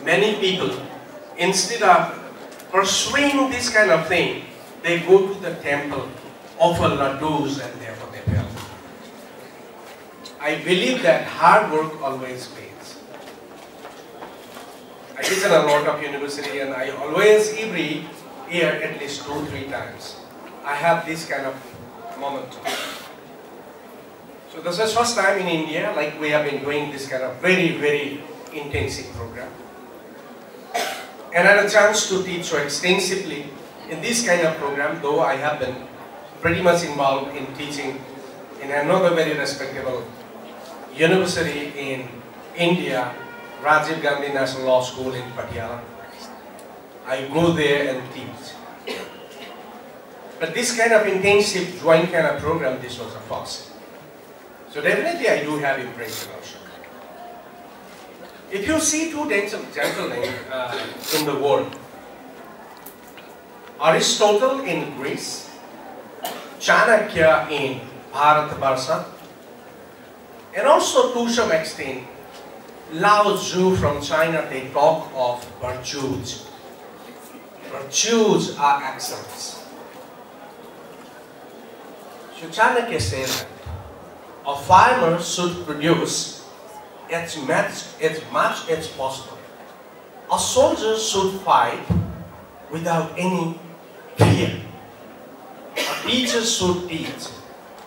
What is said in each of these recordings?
many people, instead of pursuing this kind of thing, they go to the temple, offer laddus, and therefore they fail. I believe that hard work always pays. I visit a lot of university, and I always, every year, at least 2-3 times, I have this kind of moment. So this is first time in India, like we have been doing this kind of very, very intensive program. And I had a chance to teach so extensively in this kind of program, though I have been pretty much involved in teaching in another very respectable university in India, Rajiv Gandhi National Law School in Patiala. I go there and teach. But this kind of intensive joint kind of program, this was a first. So definitely I do have impression also. If you see two gentlemen in the world, Aristotle in Greece, Chanakya in Bharatvarsha, and also to some extent, Lao Tzu from China, they talk of virtues. Virtues are excellence. So Chanakya says that a farmer should produce as much as possible. A soldier should fight without any fear. A teacher should teach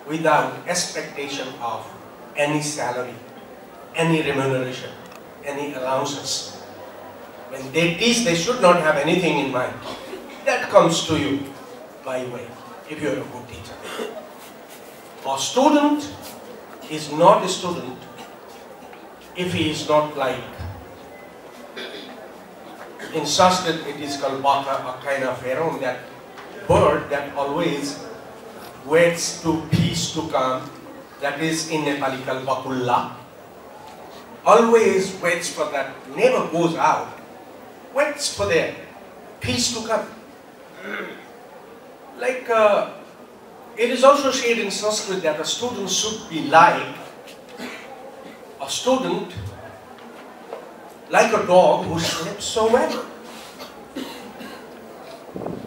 without expectation of any salary, any remuneration, any allowances. When they teach, they should not have anything in mind. That comes to you by way, if you are a good teacher. A student is not a student if he is not like, in Sanskrit it is called baka, a kind of heron, that bird that always waits to peace to come, that is in Nepali called bakulla. Always waits for that, never goes out, waits for the peace to come. Like, it is also said in Sanskrit that a student should be like a dog who sleeps so well.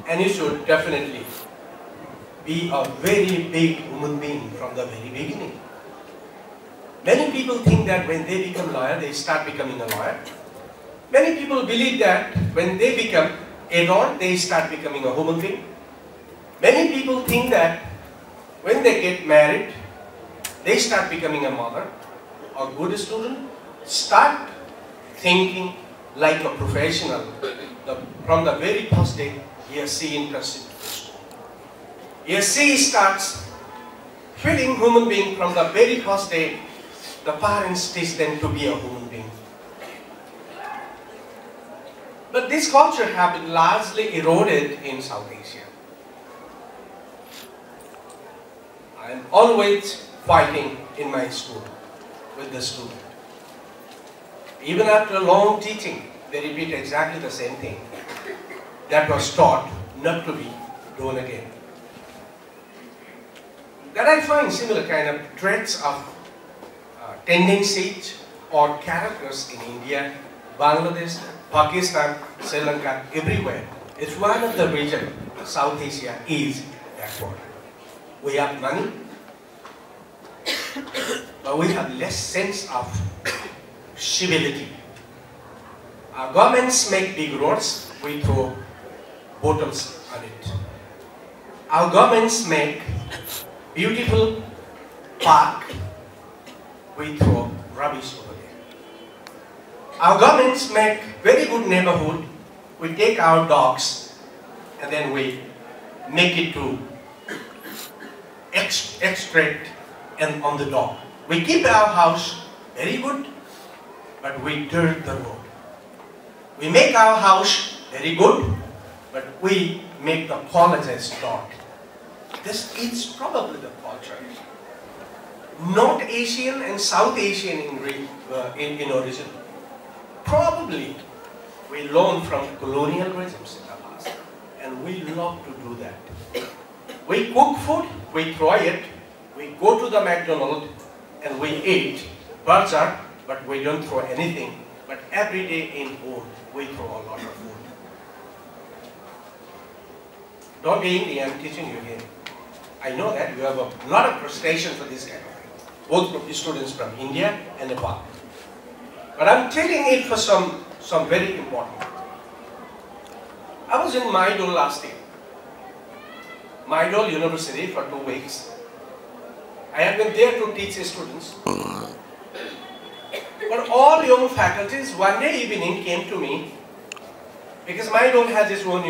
And you should definitely be a very big human being from the very beginning. Many people think that when they become lawyer, they start becoming a lawyer. Many people believe that when they become adult, they start becoming a human being. Many people think that when they get married, they start becoming a mother. A good student start thinking like a professional. From the very first day, he or she interested in school. He or she starts feeling human being from the very first day. The parents teach them to be a human being. But this culture has been largely eroded in South Asia. I am always fighting in my school with the student. Even after long teaching, they repeat exactly the same thing that was taught not to be done again. That I find similar kind of traits of tendencies or characters in India, Bangladesh, Pakistan, Sri Lanka, everywhere. It's one of the reasons South Asia is backward. We have money, but we have less sense of civility. Our governments make big roads, we throw bottles on it. Our governments make beautiful park, we throw rubbish over there. Our governments make very good neighborhood, we take our dogs and then we make it to extract and on the dog. We keep our house very good, but we dirt the road. We make our house very good, but we make the colleges dark. This is probably the culture. North Asian and South Asian in origin. Probably we learned from colonial regimes in the past, and we love to do that. We cook food, we throw it, we go to the McDonald's and we eat burger, but we don't throw anything. but every day in home, we throw a lot of food. Don't be angry, I'm teaching you again. I know that you have a lot of frustration for this kind of thing, both from students from India and Nepal. But I'm telling it for some very important. I was in Maidol last year. Maidol University for 2 weeks. I have been there to teach students. But all young faculties one day evening came to me, because Maidol has its own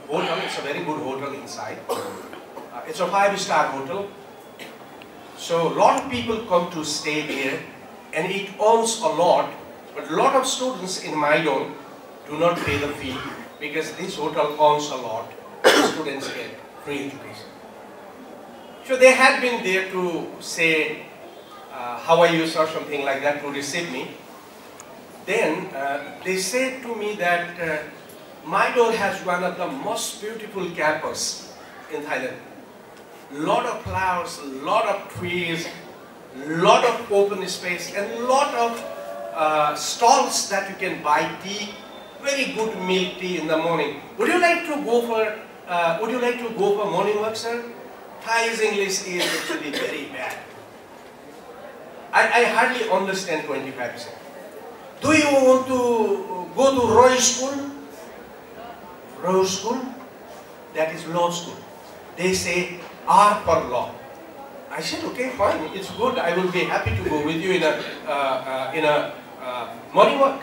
hotel. It's a very good hotel inside. It's a 5-star hotel. So a lot of people come to stay there, and it earns a lot. But a lot of students in Maidol do not pay the fee, because this hotel earns a lot. Students get free education. So they had been there to say, how are you, or something like that, to receive me. Then they said to me that Maidol has one of the most beautiful campus in Thailand. Lot of flowers, lot of trees, lot of open space, and lot of stalls that you can buy tea. Very good milk tea in the morning. Would you like to go for morning walk, sir? Thai's English is actually very bad. I hardly understand 25%. Do you want to go to Roy School? Roy School? That is law school. They say R for law. I said, okay, fine, it's good. I will be happy to go with you in a morning walk.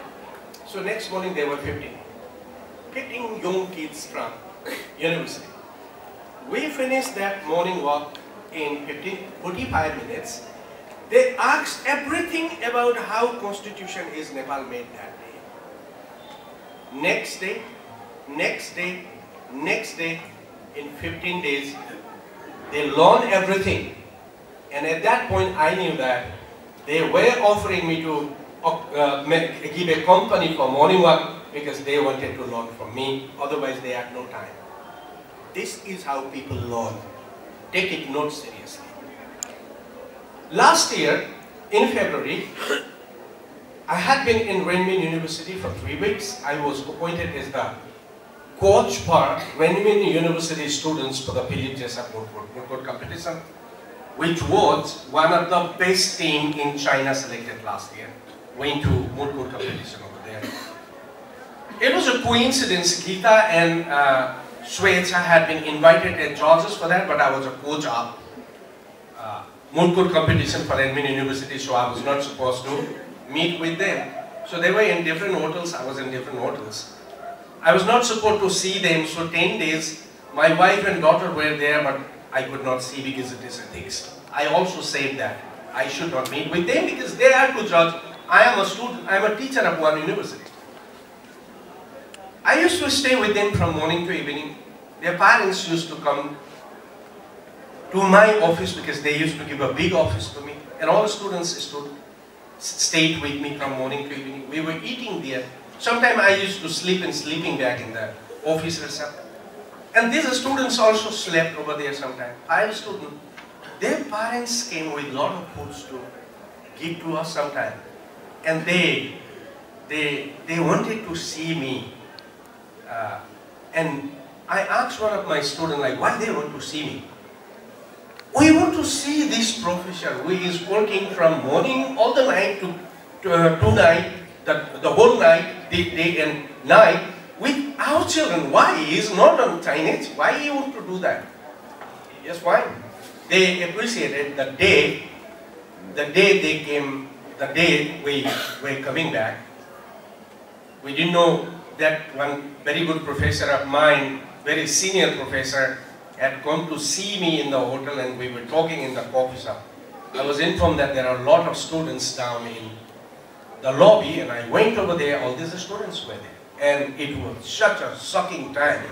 So next morning there were 15 young kids from university. We finished that morning walk in 45 minutes. They asked everything about how Constitution is Nepal made that day. Next day, next day, next day, in 15 days, they learned everything. And at that point, I knew that they were offering me to give a company for morning walk, because they wanted to learn from me, otherwise they had no time. This is how people learn. Take it not seriously. Last year, in February, I had been in Renmin University for 3 weeks. I was appointed as the coach for Renmin University students for the Philip Jessup Moot competition, which was one of the best team in China selected last year. Went to Moot competition over there. It was a coincidence. Geeta and Shwecha had been invited as judges for that, but I was a coach of Moot competition for Renmin University, so I was not supposed to meet with them. So they were in different hotels, I was in different hotels. I was not supposed to see them, so 10 days, my wife and daughter were there, but I could not see because it is ethics. I also said that I should not meet with them because they are to judge. I am a student, I am a teacher of one university. I used to stay with them from morning to evening. Their parents used to come to my office because they used to give a big office to me, and all the students stayed with me from morning to evening. We were eating there. Sometimes I used to sleep in sleeping bag in the office itself. And these students also slept over there sometimes. 5 students. Their parents came with a lot of foods to give to us sometimes. And they wanted to see me. And I asked one of my students, like, why they want to see me? We want to see this professor who is working from morning all the night to night, the whole night, day and night, with our children. Why he is not on teenage? Why you want to do that? Yes, fine. They appreciated the day they came, the day we were coming back. We didn't know that one very good professor of mine, very senior professor, had come to see me in the hotel, and we were talking in the coffee shop. I was informed that there are a lot of students down in the lobby, and I went over there, all these students were there. And it was such a shocking time.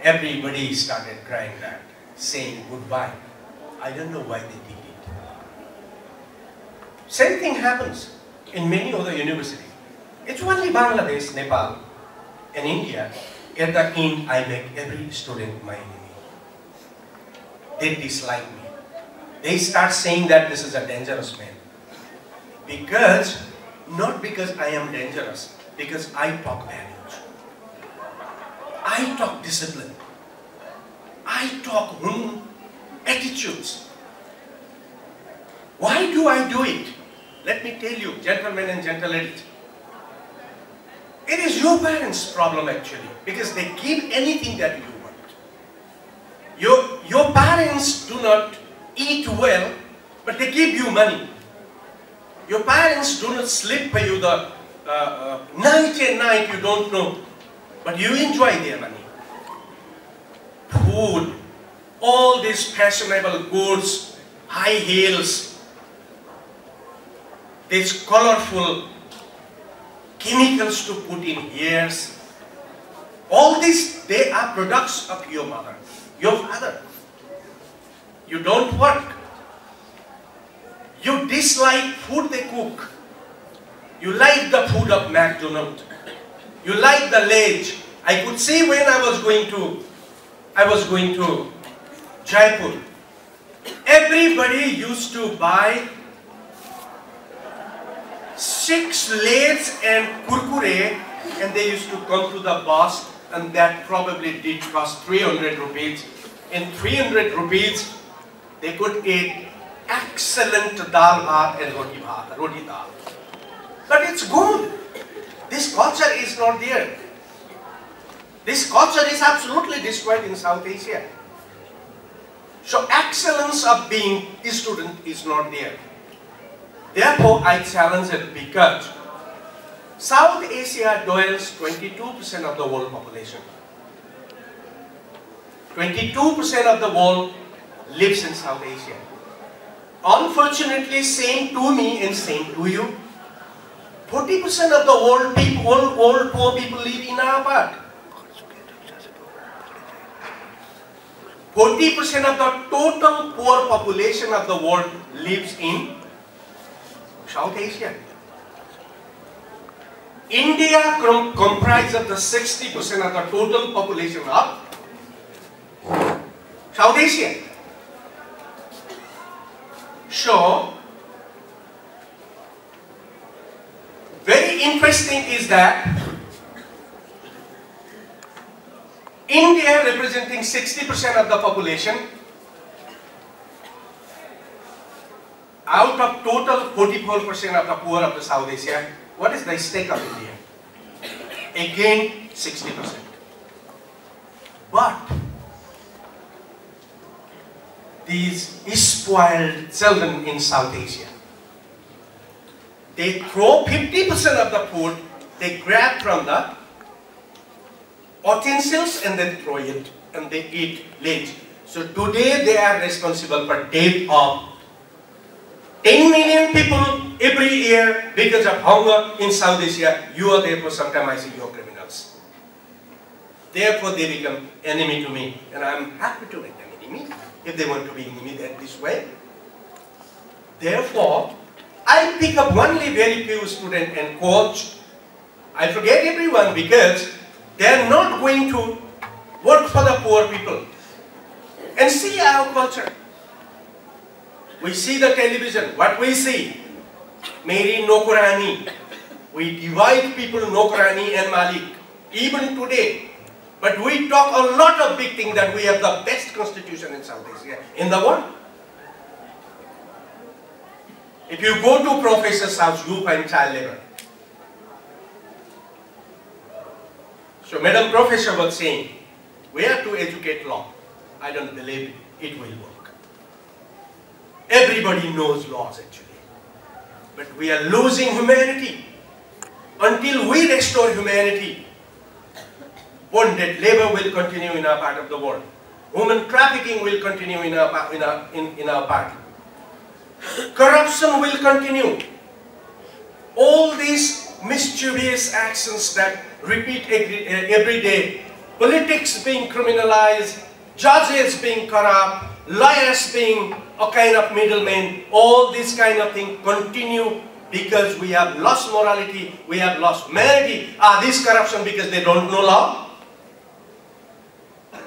Everybody started crying that, saying goodbye. I don't know why they did it. Same thing happens in many other universities. It's only Bangladesh, Nepal, and India. At the end, I make every student my enemy. They dislike me. They start saying that this is a dangerous man. Because Not because I am dangerous, because I talk values. I talk discipline. I talk human attitudes. Why do I do it? Let me tell you, gentlemen and gentle ladies. It is your parents' problem actually, because they give anything that you want. Your parents do not eat well, but they give you money. Your parents do not sleep for you the night and night, you don't know, but you enjoy their money. Food, all these fashionable goods, high heels, these colorful chemicals to put in ears, all these, they are products of your mother, your father. You don't work. You dislike food they cook. You like the food of McDonald's. You like the Lay's. I could see when I was going to Jaipur. Everybody used to buy 6 Lay's and Kurkure, and they used to come to the bus, and that probably did cost 300 rupees. In 300 rupees, they could eat excellent dal bhat and roti dal. But it's good. This culture is not there. This culture is absolutely destroyed in South Asia. So excellence of being a student is not there. Therefore, I challenge it because South Asia dwells 22% of the world population. 22% of the world lives in South Asia. Unfortunately, same to me and same to you. 40% of the world people, all poor people live in our part. 40% of the total poor population of the world lives in South Asia. India comprises of the 60% of the total population of South Asia. So, very interesting is that India, representing 60% of the population, out of total 44% of the poor of the South Asia, what is the stake of India? Again, 60%. But these spoiled children in South Asia, they throw 50% of the food, they grab from the utensils and then throw it, and they eat late. So today they are responsible for death of 10 million people every year because of hunger in South Asia. You are therefore sometimes I see you are criminals. Therefore they become enemy to me, and I am happy to make them enemy if they want to be enemy this way. Therefore, I pick up only very few students and coach. I forget everyone because they are not going to work for the poor people. And see our culture. We see the television, what we see? Meri Nokurani. We divide people Nokurani and Malik, even today. But we talk a lot of big things that we have the best constitution in South Asia, in the world. If you go to professor's house, you find child labor. So Madam Professor was saying, we have to educate law. I don't believe it will work. Everybody knows laws actually. But we are losing humanity. Until we restore humanity, bonded labor will continue in our part of the world. Human trafficking will continue in our part. Corruption will continue. All these mischievous actions that repeat every day, politics being criminalized, judges being corrupt, lawyers being a kind of middlemen, all this kind of thing continue because we have lost morality, we have lost humanity. Are this corruption because they don't know law?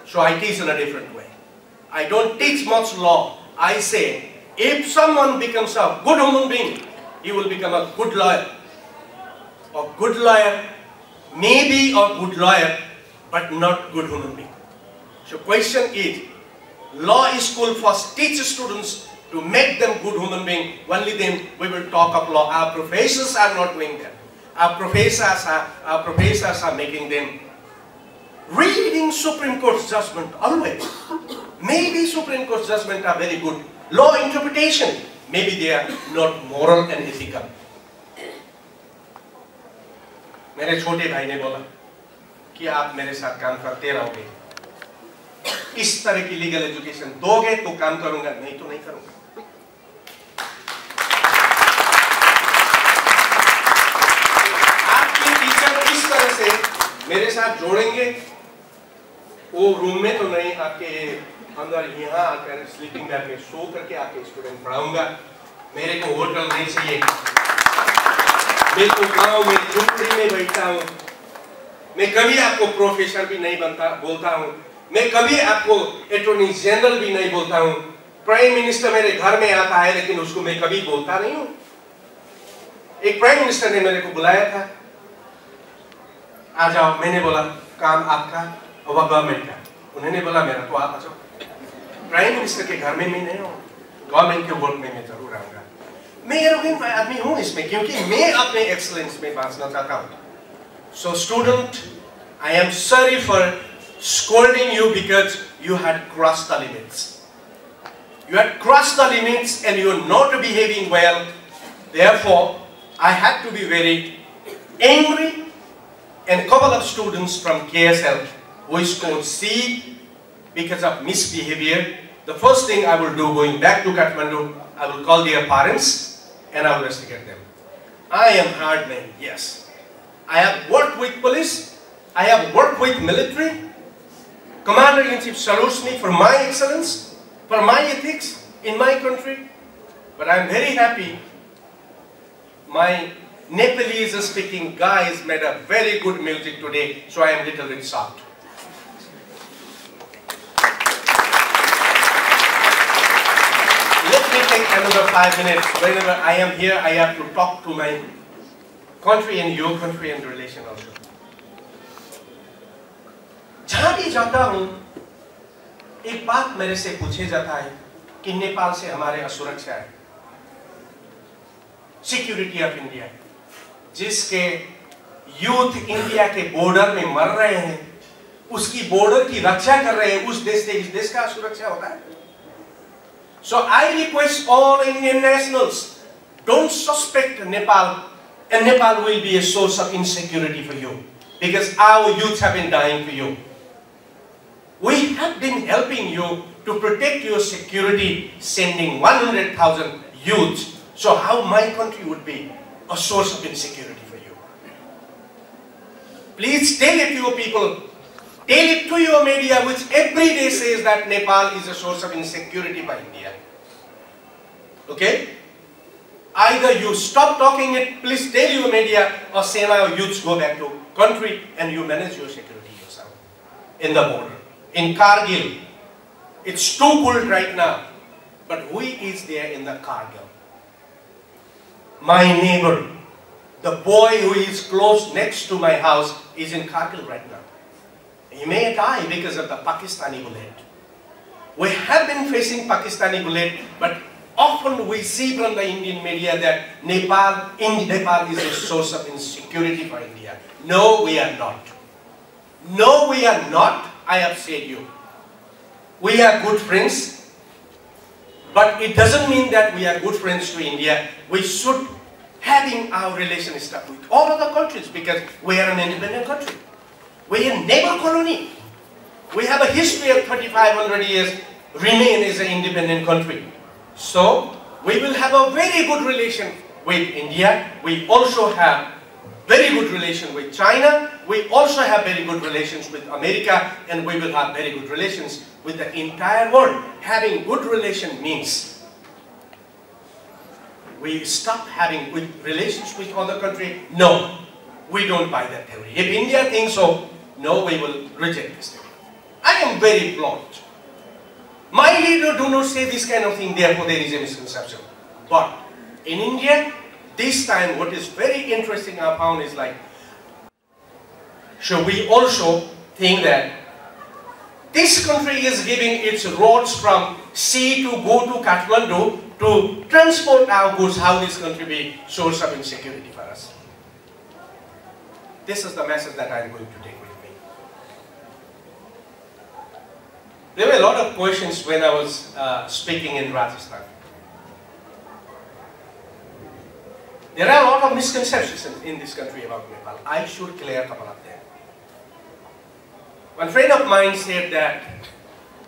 So I teach in a different way. I don't teach much law. I say, if someone becomes a good human being, he will become a good lawyer. A good lawyer may be a good lawyer, but not good human being. So question is, law school first teaches students to make them good human being. Only then we will talk of law. Our professors are not doing that. Our professors are making them reading Supreme Court's judgment always. Maybe Supreme Court's judgment are very good. Law interpretation, maybe they are not moral and ethical. मेरे छोटे भाई ने बोला कि आप मेरे साथ काम करते रहोगे, इस तरह की लीगल एजुकेशन दोगे तो काम करूंगा, नहीं तो नहीं करूंगा। आपके टीचर इस तरह से मेरे साथ जोड़ेंगे, वो रूम में तो नहीं, आपके अंदर यहाँ आकर स्लीपिंग बैग में सो करके आपके स्टूडेंट पढ़ाऊंगा। मेरे को होटल नहीं चाहिए, मैं तो गांव में झोपड़ी में बैठा हूँ। मैं कभी आपको प्रोफेसर भी नहीं बोलता हूँ, मैं कभी आपको अटॉर्नी जनरल भी नहीं बोलता हूँ। प्राइम मिनिस्टर मेरे घर में आता है लेकिन उसको मैं कभी बोलता नहीं हूँ। एक प्राइम मिनिस्टर ने मेरे को बुलाया था, आ जाओ। मैंने बोला काम आपका और गवर्नमेंट का। उन्होंने बोला मेरा, तो आप आ जाओ। प्राइम मिनिस्टर के घर में मैं नहीं हूँ, गवर्नमेंट के वर्क में मैं जरूर आऊंगा। मैं एरोगेंट आदमी हूँ इसमें, क्योंकि मैं अपने एक्सलेंस में बांटना चाहता हूँ। So student, I am sorry for scolding you because you had crossed the limits. You had crossed the limits and you are not behaving well. Therefore, I had to be very angry. And a couple of students from KSL who scored C because of misbehavior. The first thing I will do going back to Kathmandu, I will call their parents and I will investigate them. I am hard man, yes. I have worked with police, I have worked with military. Commander-in-Chief salutes me for my excellence, for my ethics in my country. But I am very happy. My Nepalese-speaking guys made a very good music today, so I am a little bit shocked. Let me take another 5 minutes. Whenever I am here, I have to talk to my country and your country and relation also. जहाँ भी जाता हूँ, एक बात मेरे से पूछे जाता है कि नेपाल से हमारे असुरक्षा है, सिक्योरिटी ऑफ इंडिया, जिसके यूथ इंडिया के बॉर्डर में मर रहे हैं, उसकी बॉर्डर की रक्षा कर रहे हैं, उस देश से इस देश का सुरक्षा होता है। So I request all Indian nationals, don't suspect Nepal, and Nepal will be a source of insecurity for you, because our youth have been dying for you. We have been helping you to protect your security, sending 100,000 youths. So how my country would be a source of insecurity for you? Please tell it to your people. Tell it to your media, which every day says that Nepal is a source of insecurity by India. Okay? Either you stop talking it, please tell your media, or say now youths go back to country and you manage your security yourself in the border. In Kargil, it's too cold right now, but who is there in the Kargil? My neighbor, the boy who is close next to my house, is in Kargil right now. He may die because of the Pakistani bullet. We have been facing Pakistani bullet, but often we see from the Indian media that Nepal is a source of insecurity for India. No, we are not. No, we are not. I have said you. We are good friends, but it doesn't mean that we are good friends to India. We should having our relations with all other countries because we are an independent country. We are a neighbor colony. We have a history of 3,500 years, remain as an independent country. So, we will have a very good relation with India. We also have very good relation with China. We also have very good relations with America, and we will have very good relations with the entire world. Having good relation means we stop having good relations with other country. No, we don't buy that theory. If India thinks so, no, we will reject this theory. I am very blunt. My leader do not say this kind of thing, therefore there is a misconception. But in India, this time what is very interesting I found is like, so we also think that this country is giving its roads from sea to go to Kathmandu to transport our goods, how this country be source of insecurity for us. This is the message that I am going to take with me. There were a lot of questions when I was speaking in Rajasthan. There are a lot of misconceptions in this country about Nepal. I should clear a couple of them. One friend of mine said that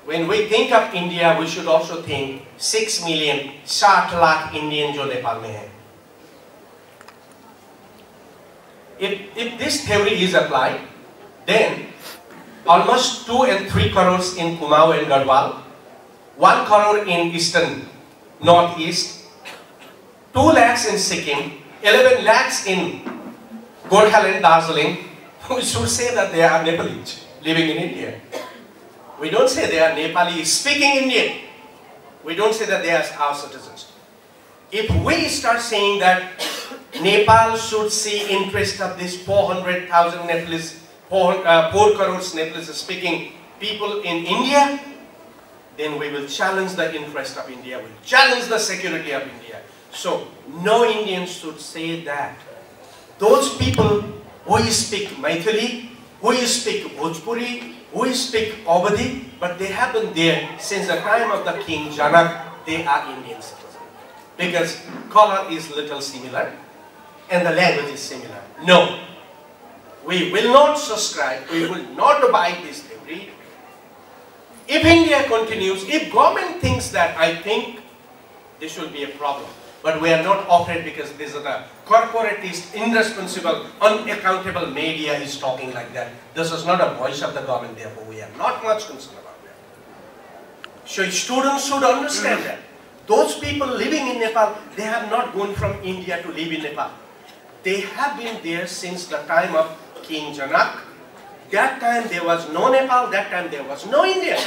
when we think of India, we should also think 6 million, 60 lakh Indian jo Nepal mein hai. If this theory is applied, then almost 2 and 3 crores in Kumaon and Garhwal, 1 crore in eastern northeast, 2 lakhs in Sikkim, 11 lakhs in Gorkhaland, Darjeeling. We should say that they are Nepalese living in India. We don't say they are Nepali speaking Indian. We don't say that they are our citizens. If we start saying that Nepal should see interest of this 400,000 Nepalese, 4 crores Nepalese speaking people in India, then we will challenge the interest of India, we will challenge the security of India. So, no Indians should say that. Those people who speak Maithili, who speak Bhojpuri, who speak Avadi, but they have been there since the time of the King Janak, they are Indian citizens. Because color is little similar and the language is similar. No. We will not subscribe, we will not buy this theory. If India continues, if government thinks that, I think this will be a problem. But we are not afraid because this is the corporatist, irresponsible, unaccountable media is talking like that. This is not a voice of the government, therefore we are not much concerned about that. So students should understand that. Those people living in Nepal, they have not gone from India to live in Nepal. They have been there since the time of King Janak. That time there was no Nepal, that time there was no India.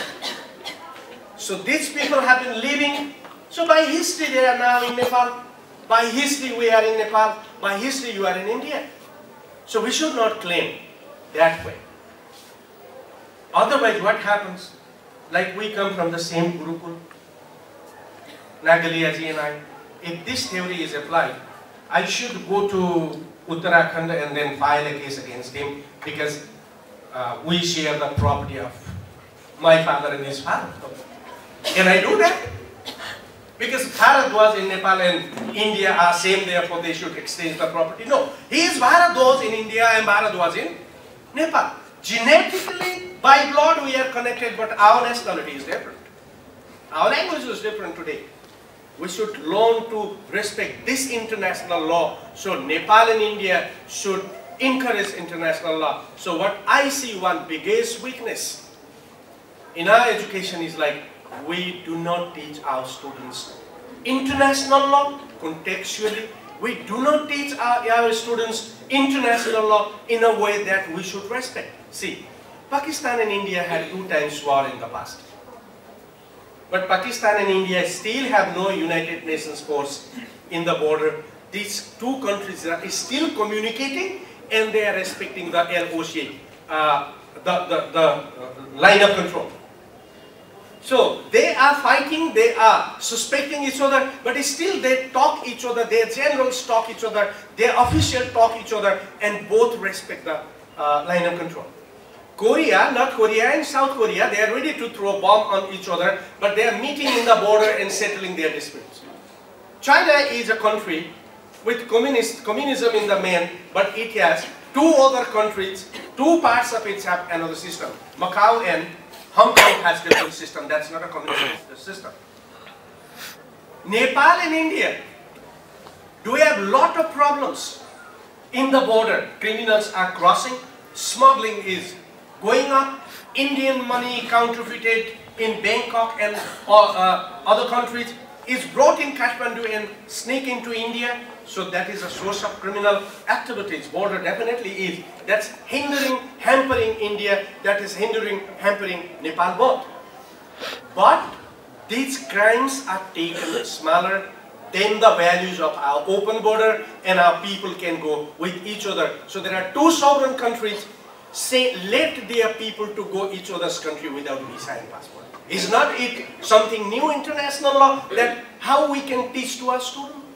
So these people have been living. So by history they are now in Nepal, by history we are in Nepal, by history you are in India. So we should not claim that way. Otherwise what happens? Like we come from the same Gurukul, Nagaliaji and I. If this theory is applied, I should go to Uttarakhand and then file a case against him because we share the property of my father and his father. Can I do that? Because Bharadwaj in Nepal and India are same, therefore they should exchange the property. No, he is Bharadwaj in India and Bharadwaj in Nepal. Genetically, by blood we are connected, but our nationality is different. Our language is different today. We should learn to respect this international law. So Nepal and India should encourage international law. So what I see one biggest weakness in our education is like, we do not teach our students international law contextually. We do not teach our students international law in a way that we should respect. See, Pakistan and India had 2 times war in the past. But Pakistan and India still have no United Nations force in the border. These 2 countries are still communicating and they are respecting the LOC, the line of control. So they are fighting, they are suspecting each other, but still they talk each other, their generals talk each other, their officials talk each other, and both respect the line of control. Korea, North Korea and South Korea, they are ready to throw a bomb on each other, but they are meeting in the border and settling their disputes. China is a country with communism in the main, but it has 2 other countries, 2 parts of it have another system. Macau and Hong Kong has different system. That's not a communist system. Nepal and India, do we have lot of problems in the border? Criminals are crossing, smuggling is going up, Indian money counterfeited in Bangkok and other countries is brought in Kathmandu and sneak into India. So that is a source of criminal activities. Border definitely is. That's hindering, hampering India. That is hindering, hampering Nepal both. But these crimes are taken smaller then the values of our open border and our people can go with each other. So there are two sovereign countries, say let their people to go each other's country without visa and passport. Is not it something new international law that how we can teach to our students?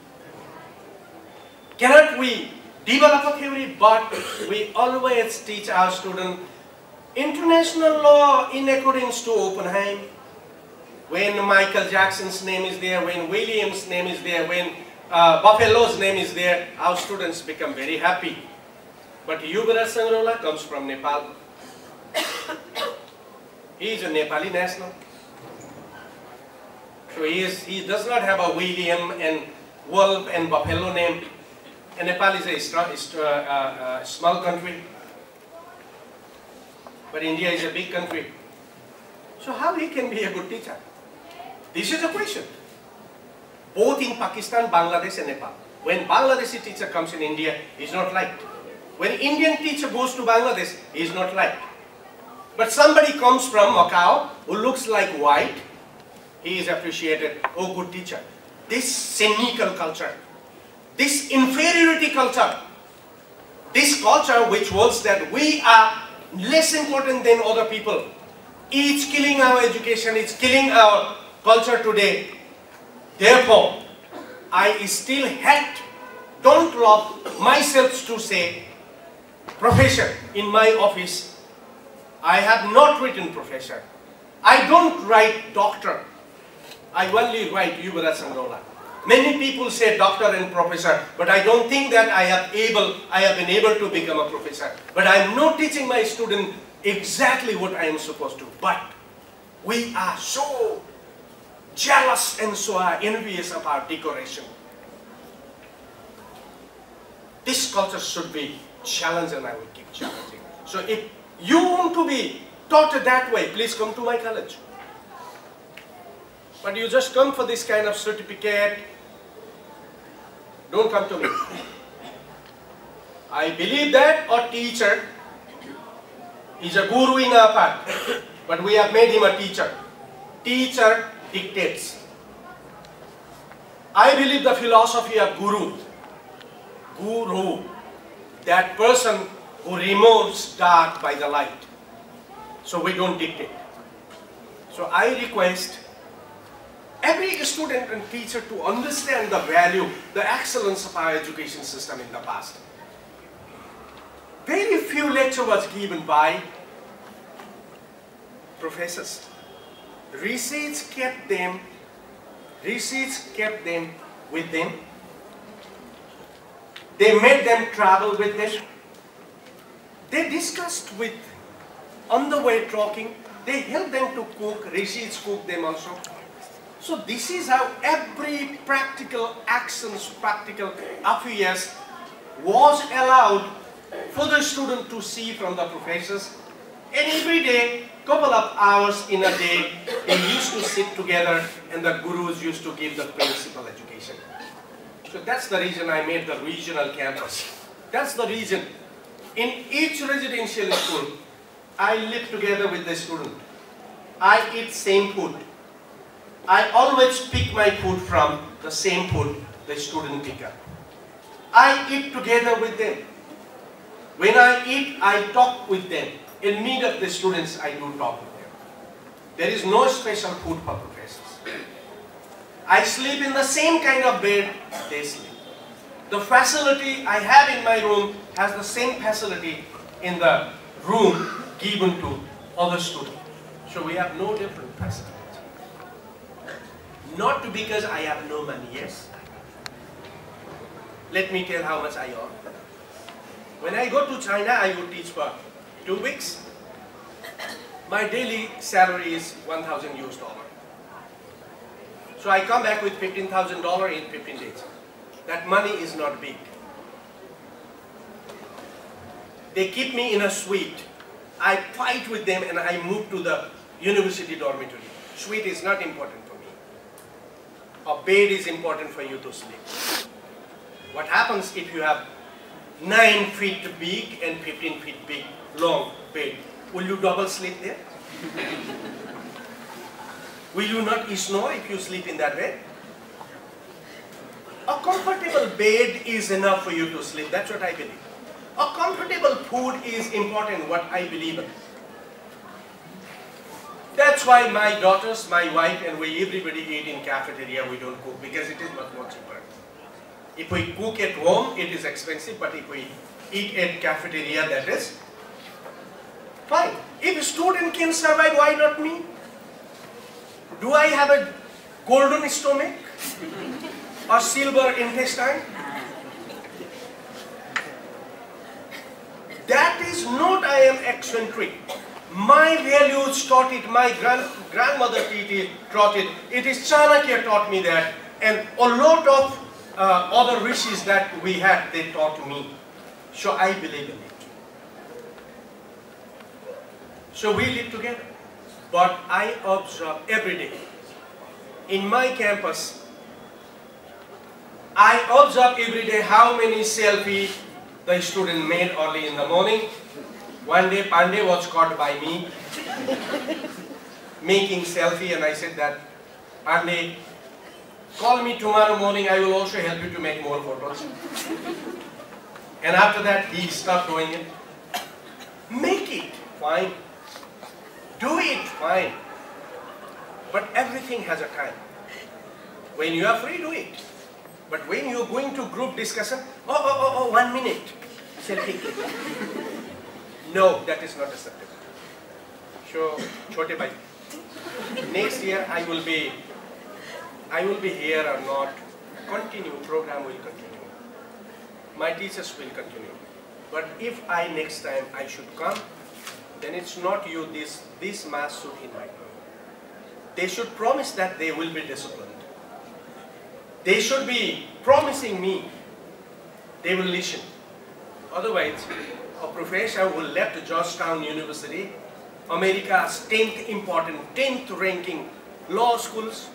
Cannot we develop a theory, but we always teach our students international law in accordance to Oppenheim. When Michael Jackson's name is there, when Williams' name is there, when Buffalo's name is there, our students become very happy. But Yubaraj Sangroula comes from Nepal. He is a Nepali national. So he does not have a William and Wolf and Buffalo name. And Nepal is a small country. But India is a big country. So how he can be a good teacher? This is the question. Both in Pakistan, Bangladesh and Nepal. When Bangladeshi teacher comes in India, he is not liked. When Indian teacher goes to Bangladesh, he is not liked. But somebody comes from Macau who looks like white, he is appreciated. Oh, good teacher. This cynical culture, this inferiority culture, this culture which holds that we are less important than other people, it's killing our education, it's killing our culture today. Therefore, I still don't love myself to say professor in my office. I have not written professor. I don't write doctor. I only write Yubaraj Sangroula. Many people say doctor and professor, but I don't think that I have been able to become a professor. But I am not teaching my student exactly what I am supposed to. But we are so jealous and so are envious of our decoration. This culture should be challenged, and I will keep challenging. So if you want to be taught that way, please come to my college. But you just come for this kind of certificate, don't come to me. I believe that a teacher is a guru in our part, but we have made him a teacher. Teacher dictates. I believe the philosophy of guru, that person who removes dark by the light. So we don't dictate. So I request every student and teacher to understand the value, the excellence of our education system in the past. Very few lecture was given by professors. Research kept them with them. They made them travel with them. They discussed with, on the way talking, they helped them to cook, rishis cooked them also. So this is how every practical actions, practical affairs was allowed for the student to see from the professors. And every day, couple of hours in a day, they used to sit together and the gurus used to give the principal education. So that's the reason I made the regional campus. That's the reason. In each residential school, I live together with the student. I eat same food. I always pick my food from the same food the student pick up. I eat together with them. When I eat, I talk with them. In meet of the students, I do talk with them. There is no special food for professors. I sleep in the same kind of bed they sleep. The facility I have in my room has the same facility in the room given to other students. So we have no different facilities. Not because I have no money, yes. Let me tell how much I earn. When I go to China, I would teach for 2 weeks. My daily salary is $1,000 US. So I come back with $15,000 in 15 days. That money is not big. They keep me in a suite. I fight with them and I move to the university dormitory. Suite is not important for me. A bed is important for you to sleep. What happens if you have 9 feet big and 15 feet big, long bed? Will you double sleep there? Will you not snore if you sleep in that bed? A comfortable bed is enough for you to sleep. That's what I believe. A comfortable food is important, what I believe in. That's why my daughters, my wife, and everybody eat in cafeteria. We don't cook because it is much more cheaper. If we cook at home, it is expensive, but if we eat at cafeteria, that is fine. If a student can survive, why not me? Do I have a golden stomach or silver intestine? That is not I am eccentric. My values taught it, my grandmother taught it, it is Chanakya taught me that, and a lot of other rishis that we had, they taught me. So I believe in it. So we live together. But I observe every day. In my campus, I observe every day how many selfies the student made early in the morning. One day Pandey was caught by me making selfie, and I said that, Pandey, call me tomorrow morning, I will also help you to make more photos. And after that he stopped doing it. Make it, fine. Do it, fine. But everything has a time. When you are free, do it. But when you are going to group discussion, 1 minute, selfie. No, that is not acceptable. So, Chote bhai, next year I will be here or not, program will continue. My teachers will continue. But if next time I should come, then it's not you, this mass should invite me. They should promise that they will be disciplined. They should be promising me they will listen. Otherwise, a professor who left Georgetown University, America's 10th ranking law schools,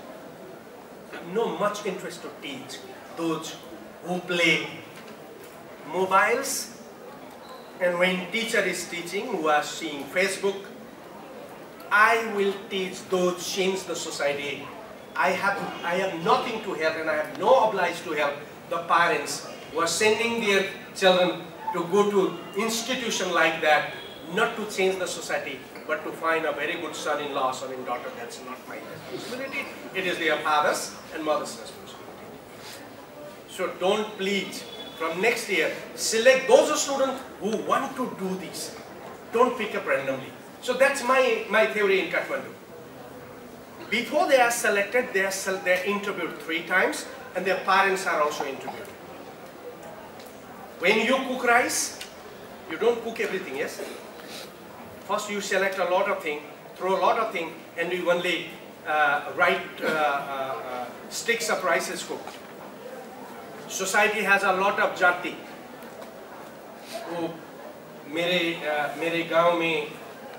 no much interest to teach those who play mobiles, and when teacher is teaching, who are seeing Facebook. I will teach those change the society. I have nothing to help, and I have no obligation to help the parents who are sending their children to go to institution like that, not to change the society, but to find a very good son-in-law, son-in-daughter. That's not my responsibility. It is their father's and mother's responsibility. So don't please, from next year, select those students who want to do this. Don't pick up randomly. So that's my theory in Kathmandu. Before they are selected, they are interviewed 3 times, and their parents are also interviewed. When you cook rice, you don't cook everything, yes? First you select a lot of things, throw a lot of things, and you only write sticks of rice is cooked. Society has a lot of jati. वो मेरे गांव में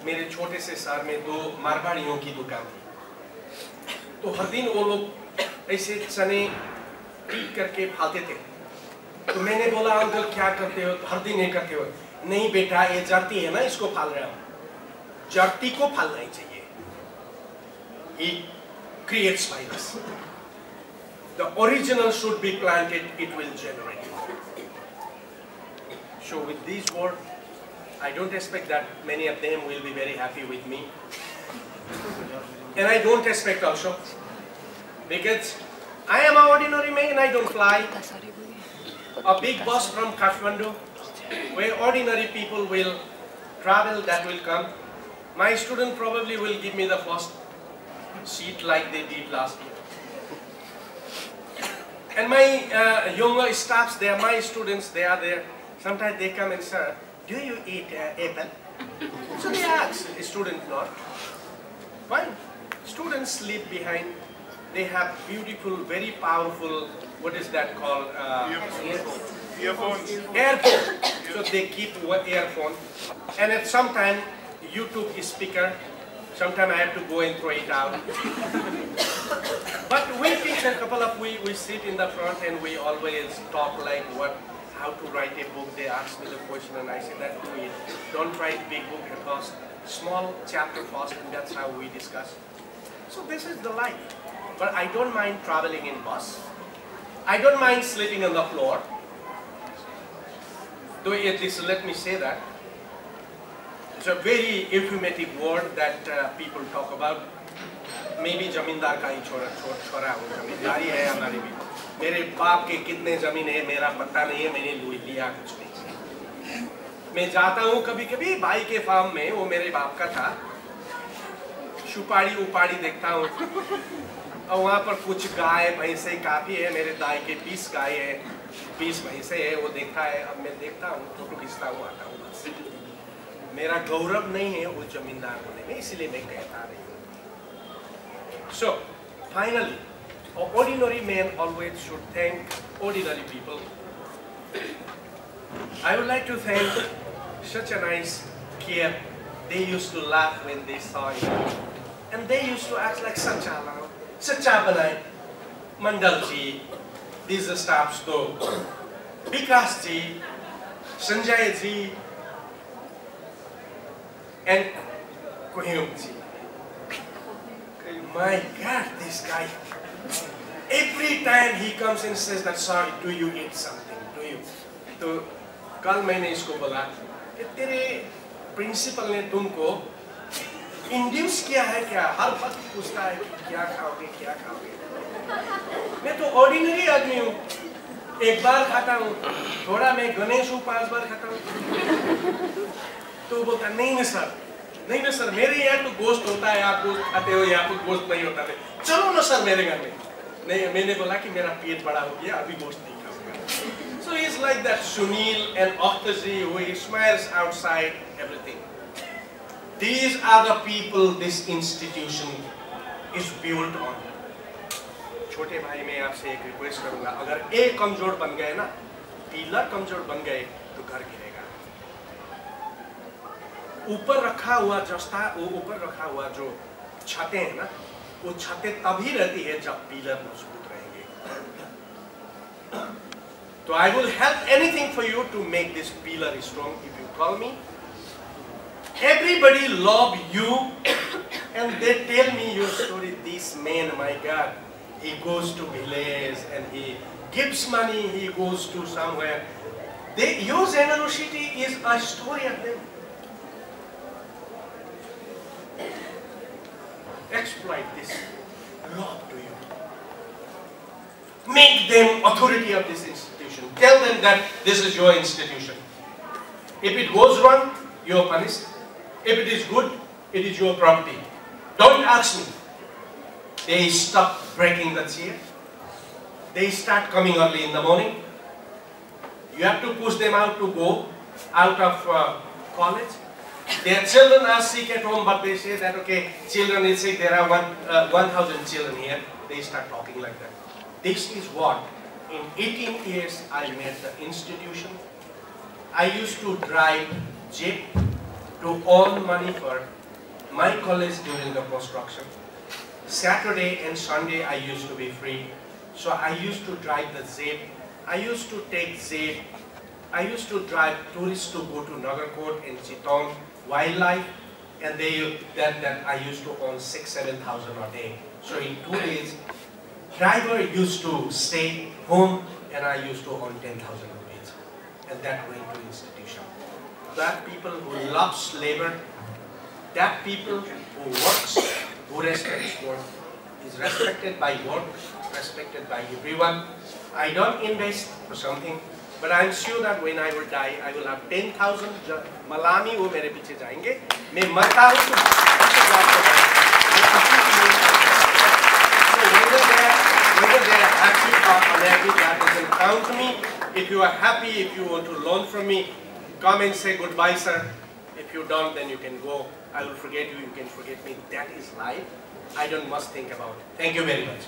मेरे छोटे से शहर में 2 मारवाड़ियों की दुकान थी, तो हर दिन वो लोग ऐसे चने पीट करके फालते थे। तो मैंने बोला, अंकल क्या करते हो? हर दिन ये करते हो? नहीं बेटा, ये जर्ती है ना, इसको फाल रहा हूँ। जर्ती को फालना ही चाहिए। It creates virus. The original should be planted, it will generate. So with these words, I don't expect that many of them will be very happy with me. And I don't expect also, because I am an ordinary man, I don't fly a big bus from Kathmandu, where ordinary people will travel, that will come. My student probably will give me the first seat like they did last year. And my younger staffs, they are my students, they are there. Sometimes they come and say, do you eat apple? So they ask, a student not. Fine. Students sleep behind. They have beautiful, very powerful, what is that called? Earphones. Earphone. So they keep earphone. And at some time, YouTube is speaker. Sometimes I have to go and throw it out. But we teach a couple of, we sit in the front and we always talk like how to write a book. They ask me the question and I say that do it. Don't write big book because small chapter first, and that's how we discuss. So this is the life. But I don't mind traveling in bus. I don't mind sleeping on the floor. Though at least let me say that. It's a very euphemistic word that people talk about. Maybe जमींदार का ही छोरा हूँ, जमींदारी है हमारी भी. मेरे बाप के कितने जमीन है मेरा पता नहीं है, मैंने लिया कुछ नहीं. मैं जाता हूँ कभी-कभी भाई के फार्म में, वो मेरे बाप का था. सुपारी उपाड़ी देखता हूँ और वहाँ पर कुछ गाय भैंसे काफी है. मेरे दाई के 20 गाय है, 20 भैंसे है. वो देखा है. अब मैं देखता हूँ, फोटो खींचता हूँ, आता हूँ बस. मेरा गौरव नहीं है वो जमींदार होने में, इसलिए मैं कहता रही हूँ. So finally, an ordinary man always should thank ordinary people. I would like to thank such a nice kid. They used to laugh when they saw you, and they used to act like Sacha Banai, Mandal ji, these staffs though, Vikas ji, Sanjay ji, and Kohiyum ji. My God, this guy. Every time he comes and says that, sorry, do you eat something? Do you? तो कल मैंने इसको बोला कि तेरे principal ने तुमको induce किया है क्या? हर वक्त पूछता है कि क्या खाओगे, क्या खाओगे? मैं तो ऑर्डिनरी आदमी हूँ. एक बार खाता हूँ, थोड़ा मैं गणेश हूँ, 5 बार खाता हूँ. तो बोलता नहीं सर, नहीं सर, मेरे यहाँ तो गोश्त होता है, आप गोश्त खाते हो, यहाँ पर गोश्त नहीं होता है. चलो ना सर मेरे घर में. नहीं, मैंने बोला कि मेरा पेट बड़ा हो गया, अभी गोश्त नहीं खाऊंगा. So he's like that Sunil and Octazi who smiles outside everything. These are the people this institution is built on. छोटे भाई मैं आपसे एक रिक्वेस्ट करूंगा, अगर एक कमजोर बन गए ना, पिलर कमजोर बन गए तो घर गिरेगा. ऊपर रखा हुआ ऊपर रखा हुआ जो छतें हैं ना, वो छतें तभी रहती है जब पिलर मजबूत रहेंगे. So I will help anything for you to make this pillar strong if you call me. Everybody love you and they tell me your story. This man, my God, he goes to village and he gives money, he goes to somewhere. Your generosity is a story of them. Exploit this love to you. Make them authority of this institution. Tell them that this is your institution. If it goes wrong, you are punished. If it is good, it is your property. Don't ask me. They stop breaking the chair. They start coming early in the morning. You have to push them out to go out of college. Their children are sick at home, but they say that, okay, children is sick, there are 1,000 children here. They start talking like that. This is what, in 18 years, I made the institution. I used to drive jeep to earn money for my college during the construction. Saturday and Sunday, I used to be free. So I used to drive the jeep. I used to take jeep. I used to drive tourists to go to Nagarkot and Chitong wildlife, and that I used to earn 6,000–7,000 a day. So in 2 days, driver used to stay home, and I used to earn 10,000 rupees, and that went to institution. That people who loves labor, that people who works, who respects work, is respected by work, respected by everyone. I don't invest for something. But I'm sure that when I will die, I will have 10,000 malami वो मेरे पीछे जाएंगे. मैं मरता हूँ तो whether they are happy or unhappy, that doesn't count to me. If you are happy, if you want to learn from me, come and say goodbye, sir. If you don't, then you can go. I will forget you. You can forget me. That is life. I don't must think about it. Thank you very much.